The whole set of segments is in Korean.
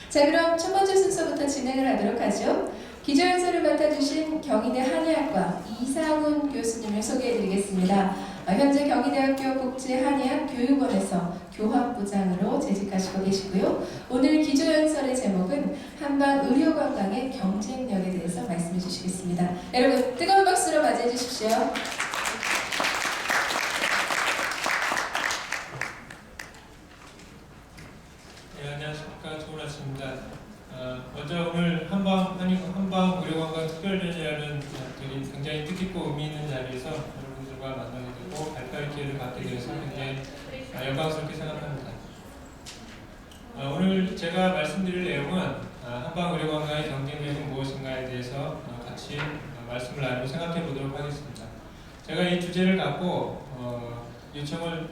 자, 그럼 첫 번째 순서부터 진행을 하도록 하죠. 기조연설을 맡아주신 경희대 한의학과 이상훈 교수님을 소개해드리겠습니다. 현재 경희대학교 국제한의학교육원에서 교학부장으로 재직하시고 계시고요. 오늘 기조연설의 제목은 한방 의료관광의 경쟁력에 대해서 말씀해 주시겠습니다. 여러분 뜨거운 박수로 맞이해 주십시오. 네, 안녕하십니까. 좋은 아침입니다. 먼저 오늘 한방 의료관광 특별전이라는 굉장히 뜻깊고 의미 있는 자리에서 여러분들과 만나게 되고 발표할 기회를 갖게 되어서 굉장히 영광스럽게 생각합니다. 오늘 제가 말씀드릴 내용은 한방 의료관광의 경쟁력은 무엇인가에 대해서 같이 말씀을 나누고 생각해 보도록 하겠습니다. 제가 이 주제를 갖고 요청을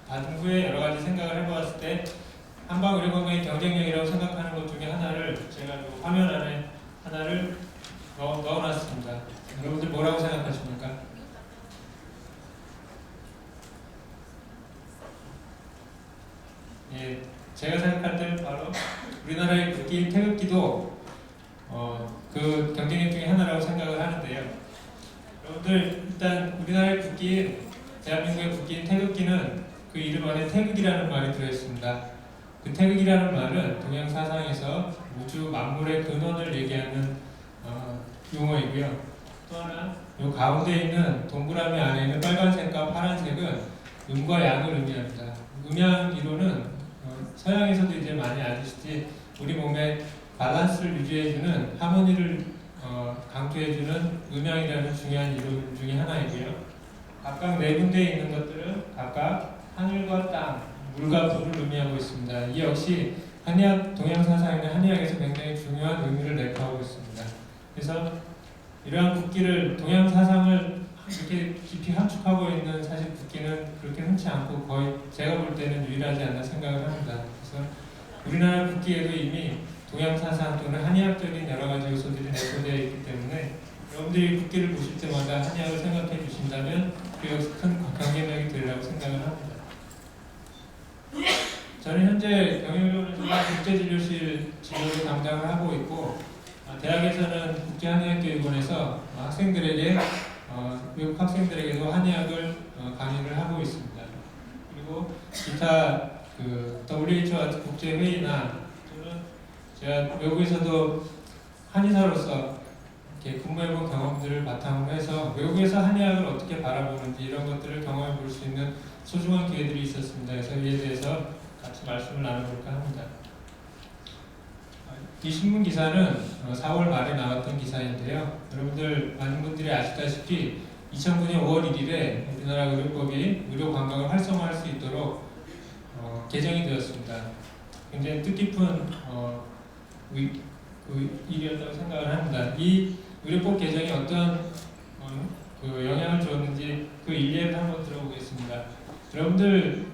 받은 후에 여러 가지 생각을 해보았을 때 한방 의료관광의 경쟁력이라고 생각하는 것 중에 하나를 제가 화면 안에 하나를 넣어놨습니다. 여러분들 뭐라고 생각하십니까? 예, 제가 생각할 때는 바로 우리나라의 국기인 태극기도 그 경쟁력 중에 하나라고 생각을 하는데요. 여러분들 일단 우리나라의 국기인 대한민국의 국기인 태극기는 그 이름 안에 태극이라는 말이 들어있습니다. 그 태극이라는 말은 동양 사상에서 우주 만물의 근원을 얘기하는 용어이고요. 또 하나, 이 가운데 있는 동그라미 안에 있는 빨간색과 파란색은 음과 양을 의미합니다. 음양 이론은 서양에서도 이제 많이 아시지 우리 몸의 밸런스를 유지해주는 하모니를 강조해주는 음양이라는 중요한 이론 중에 하나이고요. 각각 네 군데에 있는 것들은 각각 하늘과 땅, 물과 불을 의미하고 있습니다. 이 역시 한의학, 동양 사상이나 한의학에서 굉장히 중요한 의미를 내포하고 있습니다. 그래서 이러한 국기를 동양 사상을 이렇게 깊이 함축하고 있는 사실 국기는 그렇게 흔치 않고 거의 제가 볼 때는 유일하지 않나 생각을 합니다. 그래서 우리나라 국기에도 이미 동양 사상 또는 한의학적인 여러 가지 요소들이 내포되어 있기 때문에 여러분들이 국기를 보실 때마다 한의학을 생각해 주신다면 그 역시 큰 경쟁력이 되리라고 생각을 합니다. 저는 현재 경영의료원에서 국제진료실 진료를 담당을 하고 있고 대학에서는 국제한의학교육원에서 학생들에게 외국 학생들에게도 한의학을 강의를 하고 있습니다. 그리고 기타 WHO 국제회의나 또는 제가 외국에서도 한의사로서 이렇게 근무해본 경험들을 바탕으로 해서 외국에서 한의학을 어떻게 바라보는지 이런 것들을 경험해 볼 수 있는 소중한 기회들이 있었습니다. 그래서 이에 대해서 같이 말씀을 나눠볼까 합니다. 이 신문 기사는 4월 말에 나왔던 기사인데요. 여러분들 많은 분들이 아시다시피 2009년 5월 1일에 우리나라 의료법이 의료관광을 활성화할 수 있도록 개정이 되었습니다. 굉장히 뜻깊은 일이었다고 생각을 합니다. 이 의료법 개정이 어떤 영향을 주었는지 그 일례를 한번 들어보겠습니다. 여러분들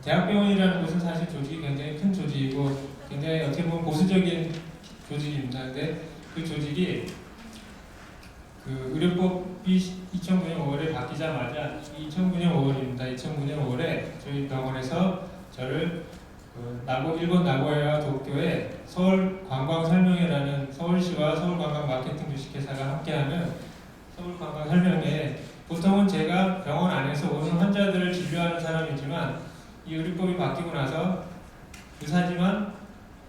대학병원이라는 곳은 사실 조직이 굉장히 큰 조직이고 굉장히 어떻게 보면 보수적인 조직입니다. 근데 그 조직이 그 의료법이 2009년 5월에 바뀌자마자 2009년 5월입니다. 2009년 5월에 저희 병원에서 저를 일본 나고야 도쿄의 서울관광설명회라는 서울시와 서울관광마케팅 주식회사가 함께하는 서울관광설명회, 보통은 제가 병원 안에서 오는 환자들을 진료하는 사람이지만 이 의료법이 바뀌고 나서 의사지만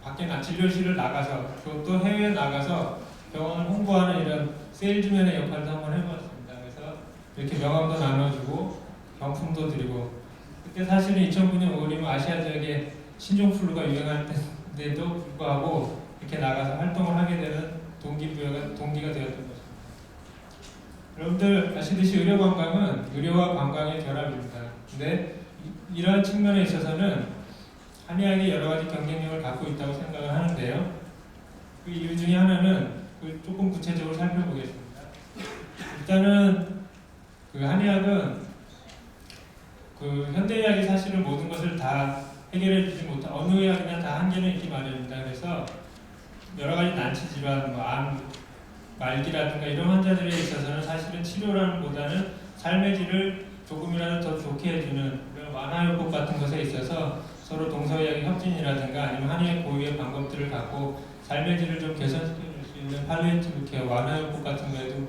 밖에 진료실을 나가서 또 해외에 나가서 병원을 홍보하는 이런 세일즈맨의 역할도 한번 해봤습니다. 그래서 이렇게 명함도 나눠주고 경품도 드리고, 그때 사실은 2009년 5월이면 아시아 지역에 신종플루가 유행할 때인데도 불구하고 이렇게 나가서 활동을 하게 되는 동기가 되었던 것입니다. 여러분들 아시듯이 의료관광은 의료와 관광의 결합입니다. 근데 이러한 측면에 있어서는 한의학이 여러 가지 경쟁력을 갖고 있다고 생각을 하는데요. 그 이유 중에 하나는 조금 구체적으로 살펴보겠습니다. 일단은 그 한의학은 그 현대의학이 사실은 모든 것을 다 해결해 주지 못한 어느 의학이나 다 한계는 있기 마련입니다. 그래서 여러 가지 난치 질환, 암, 말기라든가 이런 환자들에 있어서는 사실은 치료라는 보다는 삶의 질을 조금이라도 더 좋게 해주는 완화요법 같은 것에 있어서 서로 동서의학의 협진이라든가 아니면 한의학 고유의 방법들을 갖고 삶의 질을 좀 개선시켜 줄 수 있는 팔리에이티브 케어, 완화요법 같은 거에도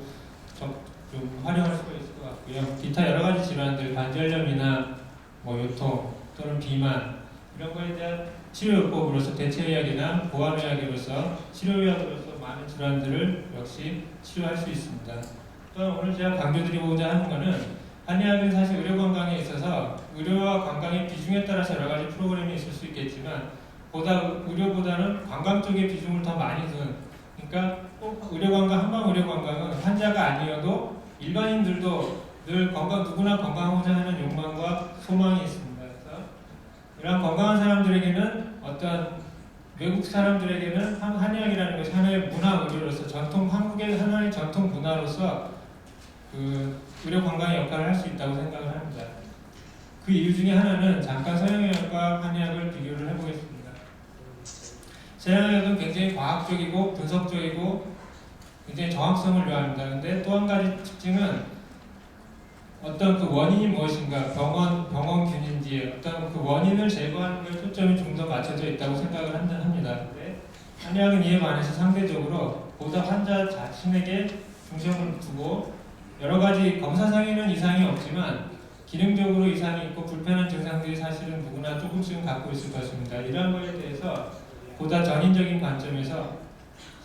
좀 활용할 수가 있을 것 같고요. 기타 여러 가지 질환들, 관절염이나 뭐 요통 또는 비만 이런 거에 대한 치료요법으로서 대체의학이나 보완의학으로서 치료의학으로서 많은 질환들을 역시 치료할 수 있습니다. 또 오늘 제가 강조드리고자 하는 것은 한의학은 사실 의료관광에 있어서 의료와 관광의 비중에 따라서 여러 가지 프로그램이 있을 수 있겠지만 의료보다는 관광 쪽에 비중을 더 많이 둔, 그러니까 꼭 의료관광, 한방의료관광은 환자가 아니어도 일반인들도 늘 누구나 건강하고자 하는 욕망과 소망이 있습니다. 그래서 이러한 건강한 사람들에게는 외국 사람들에게는 한의학이라는 것이 하나의 문화 의료로서 한국의 하나의 전통 문화로서 의료 관광의 역할을 할 수 있다고 생각을 합니다. 그 이유 중에 하나는 잠깐 서양의학과 한의학을 비교를 해보겠습니다. 서양의학은 굉장히 과학적이고 분석적이고 굉장히 정확성을 요합니다. 근데 또 한 가지 특징은 어떤 그 원인이 무엇인가, 병원균인지 어떤 그 원인을 제거하는 걸 초점이 좀 더 맞춰져 있다고 생각을 합니다. 근데 한의학은 이에 반해서 상대적으로 보다 환자 자신에게 중점을 두고 여러 가지 검사상에는 이상이 없지만 기능적으로 이상이 있고 불편한 증상들이 사실은 누구나 조금씩은 갖고 있을 것입니다. 이러한 것에 대해서 보다 전인적인 관점에서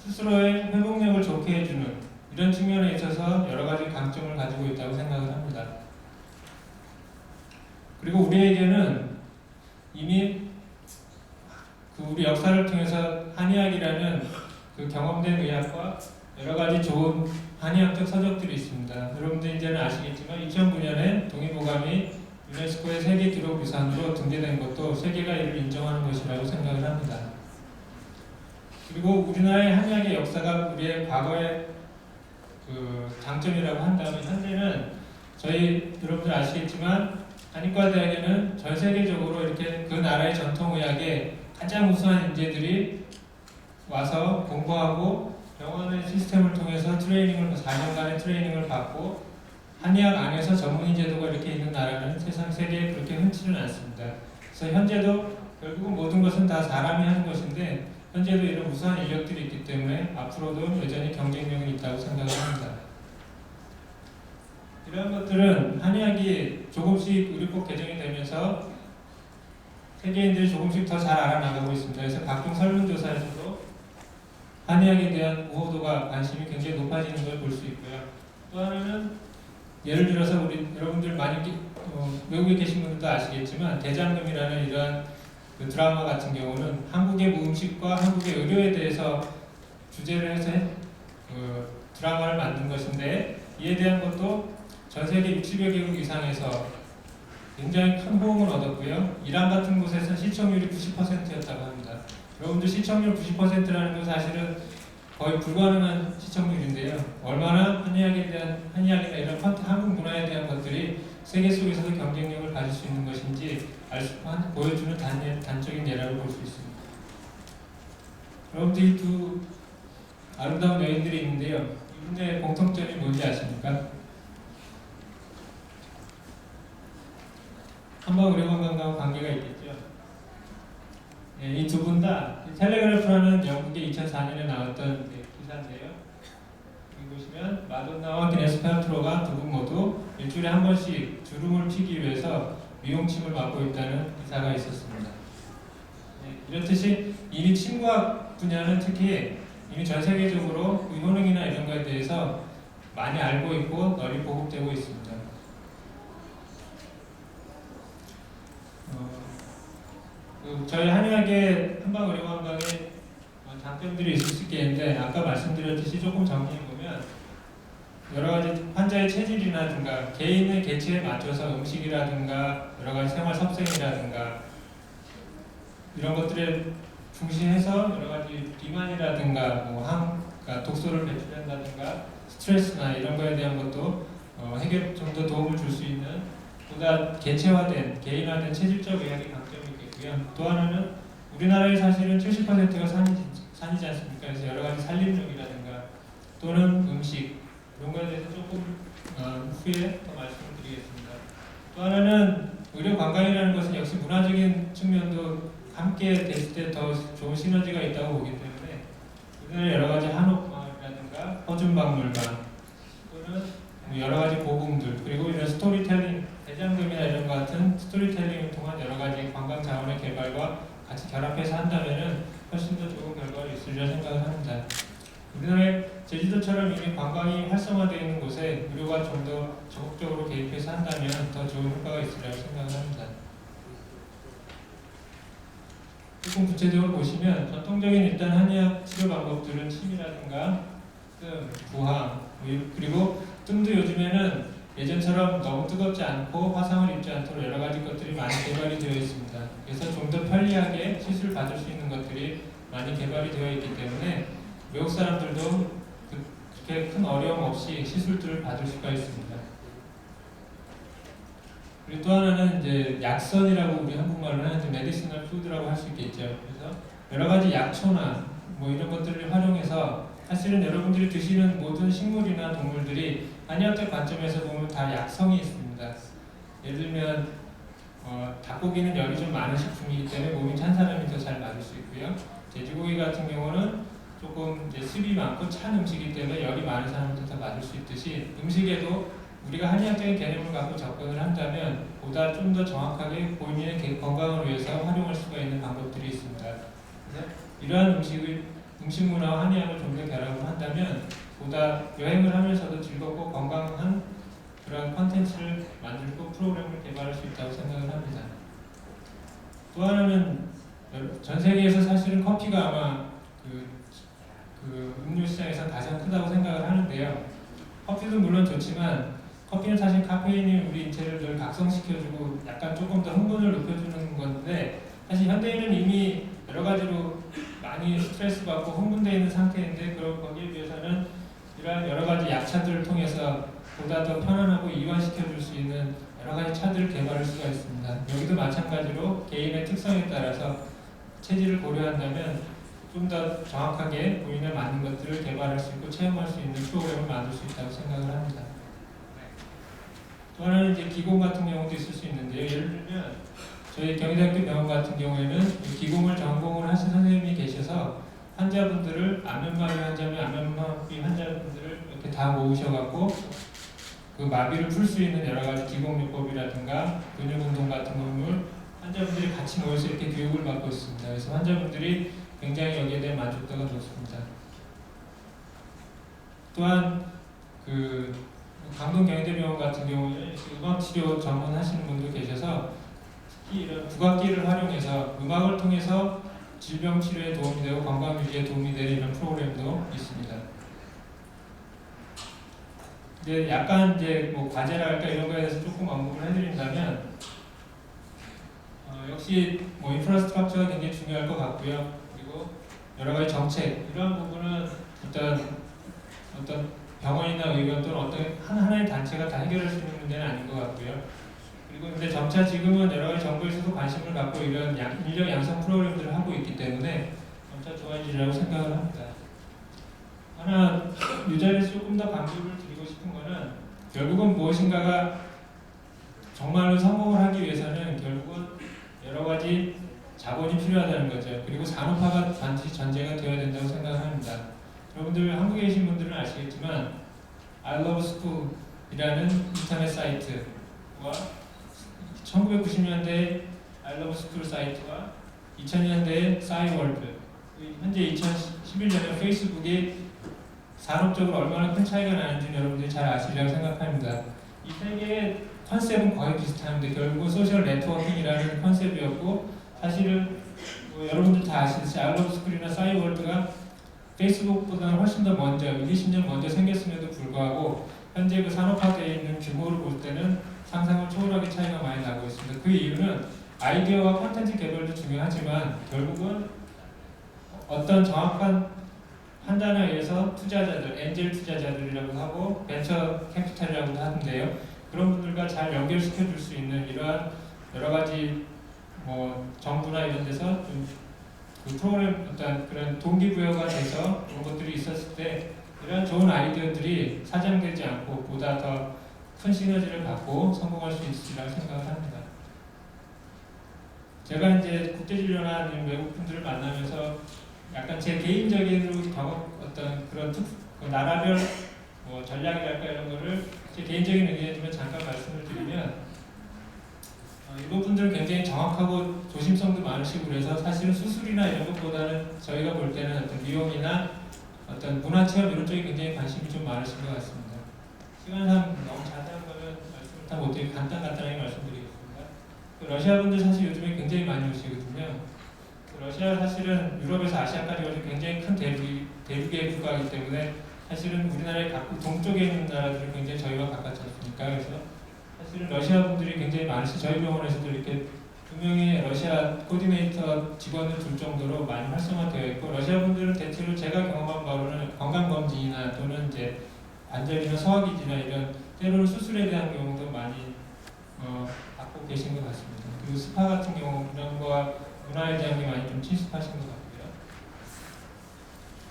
스스로의 회복력을 좋게 해주는 이런 측면에 있어서 여러 가지 강점을 가지고 있다고 생각을 합니다. 그리고 우리에게는 이미 우리 역사를 통해서 한의학이라는 그 경험된 의학과 여러 가지 좋은 한의학적 서적들이 있습니다. 여러분들 이제는 아시겠지만 2009년에 동의보감이 유네스코의 세계 기록 유산으로 등재된 것도 세계가 이를 인정하는 것이라고 생각을 합니다. 그리고 우리나라의 한의학의 역사가 우리의 과거의 장점이라고 한다면 현재는 여러분들 아시겠지만 한의과대학에는 전 세계적으로 이렇게 그 나라의 전통의학에 가장 우수한 인재들이 와서 공부하고 병원의 시스템을 통해서 4년간의 트레이닝을 받고 한의학 안에서 전문의 제도가 이렇게 있는 나라는 세상 세계에 그렇게 흔치는 않습니다. 그래서 현재도 결국은 모든 것은 다 사람이 하는 것인데 현재도 이런 우수한 인력들이 있기 때문에 앞으로도 여전히 경쟁력이 있다고 생각을 합니다. 이러한 것들은 한의학이 조금씩 의료법 개정이 되면서 세계인들이 조금씩 더 잘 알아나가고 있습니다. 그래서 각종 설문조사에서도 한의학에 대한 우호도가 관심이 굉장히 높아지는 걸 볼 수 있고요. 또 하나는 예를 들어서 여러분들 많이 외국에 계신 분들도 아시겠지만 대장금이라는 이러한 그 드라마 같은 경우는 한국의 음식과 한국의 의료에 대해서 주제를 해서 드라마를 만든 것인데 이에 대한 것도 전 세계 60여 개국 이상에서 굉장히 큰 호응을 얻었고요. 이란 같은 곳에서는 시청률이 90%였다고 합니다. 여러분들 시청률 90%라는 건 사실은 거의 불가능한 시청률인데요. 얼마나 한의학이나 이런 한국 문화에 대한 것들이 세계 속에서도 경쟁력을 가질 수 있는 것인지 보여주는 단적인 예라고 볼 수 있습니다. 여러분들 이 두 아름다운 여인들이 있는데요. 이분들의 공통점이 뭔지 아십니까? 한방의료관광과 관계가 있겠죠. 이 두 분 다 텔레그래프라는 영국의 2004년에 나왔던 기사인데요. 여기 보시면 마돈나와 기네스 팔트로가 두 분 모두 일주일에 한 번씩 주름을 피기 위해서 미용침을 맡고 있다는 기사가 있었습니다. 이렇듯이 이미 침구학 분야는 특히 이미 전 세계적으로 그 효능이나 이런 거에 대해서 많이 알고 있고 널리 보급되고 있습니다. 저희 한의학의 한방의료관광에 장점들이 있을 수 있겠는데 아까 말씀드렸듯이 조금 정리해보면 여러가지 환자의 체질이라든가 개인의 개체에 맞춰서 음식이라든가 여러가지 생활 섭생이라든가 이런 것들을 중시해서 여러가지 비만이라든가 그러니까 독소를 배출한다든가 스트레스나 이런 거에 대한 것도 해결 좀 더 도움을 줄 수 있는 보다 개체화된 개인화된 체질적 의학의 강점이 있겠고요. 또 하나는 우리나라의 사실은 70%가 산이지 않습니까? 그래서 여러 가지 산림욕이라든가 또는 음식 이런 거에 대해서 조금 후에 더 말씀을 드리겠습니다. 또 하나는 의료 관광이라는 것은 역시 문화적인 측면도 함께 됐을 때 더 좋은 시너지가 있다고 보기 때문에 우리나라 여러 가지 한옥마을이라든가 허준박물관 또는 여러 가지 고궁들 그리고 이런 스토리텔링 대장금이나 이런 것 같은 스토리텔링을 통한 여러 가지 관광 자원의 개발과 같이 결합해서 한다면은 훨씬 더 좋은 결과가 있으리라 생각을 합니다. 우리나라의 제주도처럼 이미 관광이 활성화되어 있는 곳에 의료가 좀 더 적극적으로 개입해서 한다면 더 좋은 효과가 있으리라고 생각을 합니다. 조금 구체적으로 보시면 전통적인 일단 한의학 치료 방법들은 침이라든가 뜸, 부항 그리고 뜸도 요즘에는 예전처럼 너무 뜨겁지 않고 화상을 입지 않도록 여러 가지 것들이 많이 개발이 되어 있습니다. 그래서 좀 더 편리하게 시술 받을 수 있는 것들이 많이 개발이 되어 있기 때문에 외국 사람들도 그렇게 큰 어려움 없이 시술들을 받을 수가 있습니다. 그리고 또 하나는 이제 약선이라고 우리 한국말로 하는 메디시널 푸드라고 할 수 있겠죠. 그래서 여러 가지 약초나 뭐 이런 것들을 활용해서 사실은 여러분들이 드시는 모든 식물이나 동물들이 한의학적 관점에서 보면 다 약성이 있습니다. 예를 들면 닭고기는 열이 좀 많은 식품이기 때문에 몸이 찬 사람이 더 잘 맞을 수 있고요. 돼지고기 같은 경우는 조금 이제 습이 많고 찬 음식이기 때문에 열이 많은 사람한테 더 맞을 수 있듯이 음식에도 우리가 한의학적인 개념을 갖고 접근을 한다면 보다 좀 더 정확하게 본인의 건강을 위해서 활용할 수가 있는 방법들이 있습니다. 그래서 이러한 음식 문화와 한의학을 좀 더 결합을 한다면 보다 여행을 하면서도 즐겁고 건강한 그런 컨텐츠를 만들고 프로그램을 개발할 수 있다고 생각을 합니다. 또 하나는 전 세계에서 사실은 커피가 아마 그 음료 시장에서 가장 크다고 생각을 하는데요. 커피도 물론 좋지만 커피는 사실 카페인이 우리 인체를 늘 각성시켜주고 약간 조금 더 흥분을 높여주는 건데 사실 현대인은 이미 여러 가지로 많이 스트레스 받고 흥분되어 있는 상태인데 거기에 비해서는 이러한 여러 가지 약차들을 통해서 보다 더 편안하고 이완시켜줄 수 있는 여러 가지 차들을 개발할 수가 있습니다. 여기도 마찬가지로 개인의 특성에 따라서 체질을 고려한다면 좀 더 정확하게 본인에 맞는 것들을 개발할 수 있고 체험할 수 있는 프로그램을 만들 수 있다고 생각을 합니다. 또 하나는 이제 기공 같은 경우도 있을 수 있는데요. 예를 들면 저희 경희대학교 병원 같은 경우에는 기공을 전공을 하신 선생님이 계셔서 환자분들을 안면마비 환자면 안면마비 환자분들을 이렇게 다 모으셔갖고 그 마비를 풀 수 있는 여러 가지 기공요법이라든가 근육 운동 같은 것을 환자분들이 같이 모여서 이렇게 교육을 받고 있습니다. 그래서 환자분들이 굉장히 여기에 대한 만족도가 높습니다. 또한 그 강동 경희대병원 같은 경우는 음악치료 전문하시는 분도 계셔서 특히 이런 국악기를 활용해서 음악을 통해서 질병 치료에 도움이 되고 건강 유지에 도움이 되는 이런 프로그램도 있습니다. 이제 약간 이제 뭐 과제랄까 이런 거에 대해서 조금 언급을 해드린다면 역시 뭐 인프라스트럭처가 굉장히 중요할 것 같고요. 그리고 여러 가지 정책 이런 부분은 어떤 병원이나 의원 또는 어떤 하나의 단체가 다 해결할 수 있는 문제는 아닌 것 같고요. 그리고 근데 점차 지금은 여러 가지 정부에서도 관심을 갖고 이런 인력 양성 프로그램들을 하고 있기 때문에 점차 좋아지리라고 생각을 합니다. 하나 이 자리에서 조금 더 강조를 드리고 싶은 거는 결국은 무엇인가가 정말로 성공을 하기 위해서는 결국은 여러 가지 자본이 필요하다는 거죠. 그리고 산업화가 반드시 전제가 되어야 된다고 생각합니다. 여러분들 한국에 계신 분들은 아시겠지만 I Love School이라는 인터넷 사이트와 1990년대 I Love School 사이트와 2000년대의 싸이월드 현재 2011년에 페이스북이 산업적으로 얼마나 큰 차이가 나는지 여러분들이 잘 아시리라고 생각합니다. 이 세 개의 컨셉은 거의 비슷한데 결국은 소셜 네트워킹이라는 컨셉이었고 사실은 뭐 여러분들 다 아시듯이 I Love School이나 싸이월드가 페이스북보다는 훨씬 더 먼저 20년 먼저 생겼음에도 불구하고 현재 그 산업화되어 있는 규모를 볼 때는 상상을 초월하게 차이가 많이 나고 있습니다. 그 이유는 아이디어와 콘텐츠 개발도 중요하지만 결국은 어떤 정확한 판단에 의해서 투자자들, 엔젤 투자자들이라고 하고 벤처 캐피탈이라고도 하는데요. 그런 분들과 잘 연결시켜 줄 수 있는 이러한 여러 가지 뭐 정부나 이런 데서 좀 그 프로그램 어떤 그런 동기부여가 돼서 그런 것들이 있었을 때 이런 좋은 아이디어들이 사장되지 않고 보다 더 큰 시너지를 갖고 성공할 수 있으리라고 생각을 합니다. 제가 이제 국제진료나 아니면 외국 분들을 만나면서 약간 제 개인적인 경험 어떤 그런 그 나라별 뭐 전략이랄까 이런 거를 제 개인적인 의견이지만 잠깐 말씀을 드리면 일본 분들은 굉장히 정확하고 조심성도 많으시고 그래서 사실은 수술이나 이런 것보다는 저희가 볼 때는 어떤 미용이나 어떤 문화체험 이런 쪽에 굉장히 관심이 좀 많으신 것 같습니다. 시간상 너무 자세한 거는 말씀을 다 못드리고 간단하게 말씀드리겠습니다. 러시아 분들 사실 요즘에 굉장히 많이 오시거든요. 러시아 사실은 유럽에서 아시아까지 오는 굉장히 큰 대륙의 국가이기 때문에 사실은 우리나라의 동쪽에 있는 나라들은 굉장히 저희와 가깝지 않습니까? 그래서 사실은 러시아 분들이 굉장히 많으시 저희 병원에서도 이렇게 2명의 러시아 코디네이터 직원을 둘 정도로 많이 활성화되어 있고 러시아 분들은 대체로 제가 경험한 바로는 건강검진이나 또는 이제 관절이나 소화기지나 이런 때로는 수술에 대한 경우도 많이 받고 계신 것 같습니다. 그리고 스파 같은 경우 이런 거와 문화에 대한 게 많이 좀 친숙하신 것 같고요.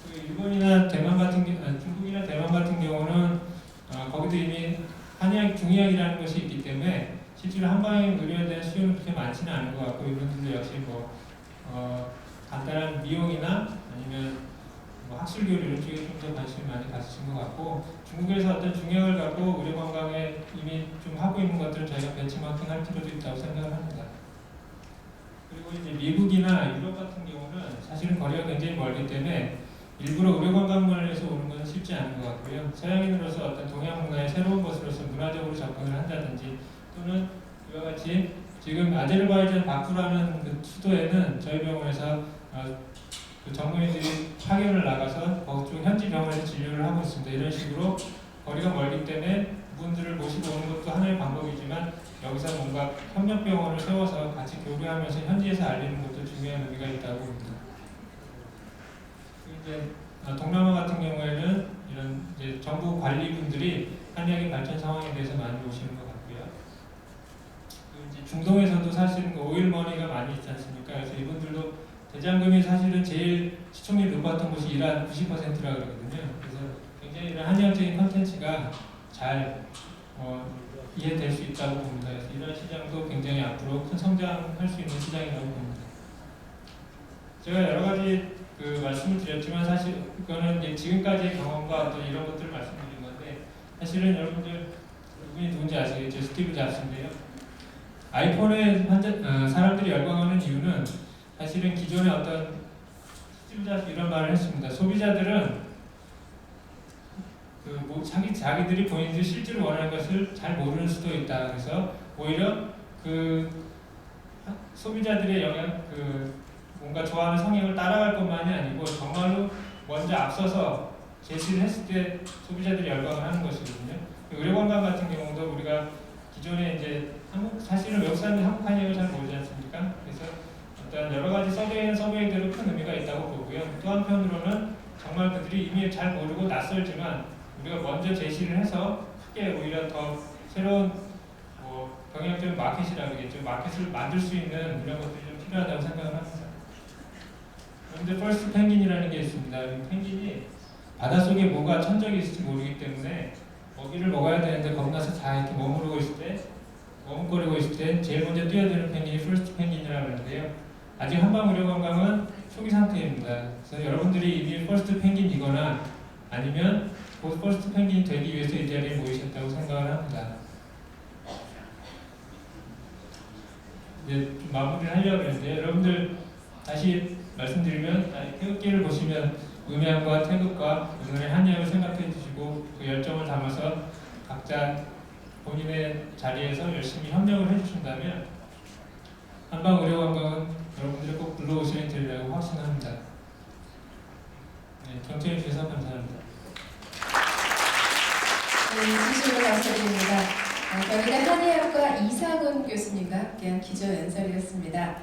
그 일본이나 대만 같은 중국이나 대만 같은 경우는 거기도 이미 한의학, 중의학이라는 것이 있기 때문에 실제로 한방에 의료에 대한 수요는 그렇게 많지는 않은 것 같고 이분들도 역시 뭐 간단한 미용이나 아니면 뭐 학술교류 이런 쪽에 좀 더 관심이 많이 가지신 것 같고 중국에서 어떤 중의학을 갖고 의료 관광에 이미 좀 하고 있는 것들을 저희가 벤치마킹 할 필요도 있다고 생각을 합니다. 그리고 이제 미국이나 유럽 같은 경우는 사실은 거리가 굉장히 멀기 때문에 일부러 의료 관광만에서 오는 것은 쉽지 않은 것 같고요. 서양인으로서 어떤 동양 문화의 새로운 것으로서 문화적으로 접근을 한다든지 또는 이와 같이 지금 아제르바이잔 바쿠라는 그 수도에는 저희 병원에서 그 전문의들이 파견을 나가서 거쪽 현지 병원에서 진료를 하고 있습니다. 이런 식으로 거리가 멀기 때문에 그분들을 모시고 오는 것도 하나의 방법이지만 여기서 뭔가 협력병원을 세워서 같이 교류하면서 현지에서 알리는 것도 중요한 의미가 있다고 봅니다. 이제 동남아 같은 경우에는 이런 이제 정부 관리분들이 한의학의 발전 상황에 대해서 많이 오시는 것 같고요. 그리고 이제 중동에서도 사실은 그 오일머니가 많이 있지 않습니까? 그래서 이분들도 대장금이 사실은 제일 시청률 높았던 곳이 이란 90%라 그러거든요. 그래서 굉장히 이런 한의학적인 컨텐츠가 잘 이해될 수 있다고 봅니다. 그래서 이런 시장도 굉장히 앞으로 큰 성장할 수 있는 시장이라고 봅니다. 제가 여러 가지 그 말씀을 드렸지만 사실 그거는 이제 지금까지의 경험과 어떤 이런 것들을 말씀드린 건데 사실은 여러분들 이분이 누군지 아시겠죠? 스티브 잡스인데요. 아이폰에 사람들이 열광하는 이유는 사실은 기존에 어떤 스티브 잡스 이런 말을 했습니다. 소비자들은 자기들이 본인들이 실제로 원하는 것을 잘 모르는 수도 있다. 그래서 오히려 그 소비자들의 뭔가 좋아하는 성향을 따라갈 것만이 아니고 정말로 먼저 앞서서 제시를 했을 때 소비자들이 열광을 하는 것이거든요. 의료관광 같은 경우도 우리가 기존에 이제 사실은 외국 사람들이 한국 한의학을 잘 모르지 않습니까? 그래서 어떤 여러 가지 서베이는 서베이대로 큰 의미가 있다고 보고요. 또 한편으로는 정말 그들이 이미 잘 모르고 낯설지만 우리가 먼저 제시를 해서 크게 오히려 더 새로운 병역적인 마켓이라고 그러겠죠. 마켓을 만들 수 있는 이런 것들이 좀 필요하다고 생각을 합니다. 그런데 퍼스트 펭귄이라는 게 있습니다. 이 펭귄이 바닷속에 뭐가 천적이 있을지 모르기 때문에 먹이를 먹어야 되는데 겁나서 다 이렇게 머뭇거리고 있을 때 제일 먼저 뛰어드는 펭귄이 퍼스트 펭귄이라고 하는데요. 아직 한방의료관광은 초기 상태입니다. 그래서 여러분들이 이미 퍼스트 펭귄이거나 아니면 곧 퍼스트 펭귄이 되기 위해서 이 자리에 모이셨다고 생각을 합니다. 이제 좀 마무리를 하려고 했는데 여러분들 다시 말씀드리면 태극기를 보시면 음양과 태극과 오늘의 한의학을 생각해 주시고 그 열정을 담아서 각자 본인의 자리에서 열심히 협력을 해주신다면 한방의료관광은 여러분들이 꼭 불러오시면 되리라고 확신합니다. 네, 경청해 주셔서 감사합니다. 네, 진심으로 감사드립니다. 경희대 한의학과 이상훈 교수님과 함께한 기조 연설이었습니다.